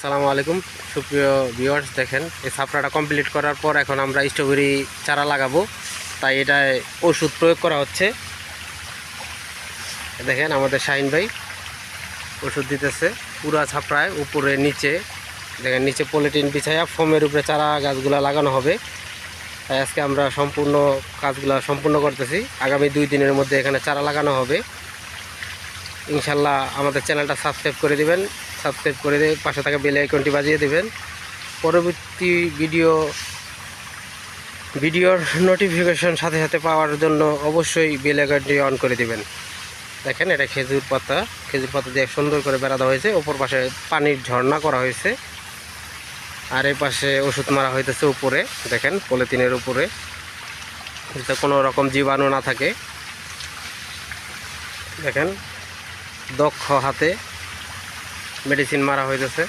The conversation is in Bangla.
আসসালামু আলাইকুম সুপ্রিয় ভিউয়ার্স, দেখেন এই ছাপড়াটা কমপ্লিট করার পর এখন আমরা স্ট্রবেরি চারা লাগাবো, তাই এটায় ওষুধ প্রয়োগ করা হচ্ছে। দেখেন আমাদের শাহিন ভাই ওষুধ দিতেছে পুরা ছাপড়ায়, উপরে নিচে দেখেন, নিচে পলিথিন বিছাইয়া ফোমের উপরে চারা গাছগুলা লাগানো হবে। তাই আজকে আমরা সম্পূর্ণ কাজগুলা সম্পূর্ণ করতেছি। আগামী 2 দিনের মধ্যে এখানে চারা লাগানো হবে ইনশাল্লাহ। আমাদের চ্যানেলটা সাবস্ক্রাইব করে দিবেন, সাবস্ক্রাইব করে দিয়ে পাশে থাকা বেল আইকনটি বাজিয়ে দিবেন। পরবর্তী ভিডিওর নোটিফিকেশন সাথে সাথে পাওয়ার জন্য অবশ্যই বেল আইকনটি অন করে দিবেন। দেখেন এটা খেজুর পাতা দিয়ে সুন্দর করে বেড়া দেওয়া হয়েছে। ওপর পাশে পানির ঝর্ণা করা হয়েছে, আর এই পাশে ওষুধ মারা হইতেছে উপরে। দেখেন পলিথিনের উপরে, যাতে কোনো রকম জীবাণু না থাকে। দেখেন দক্ষ হাতে মেডিসিন মারা হইতেছে।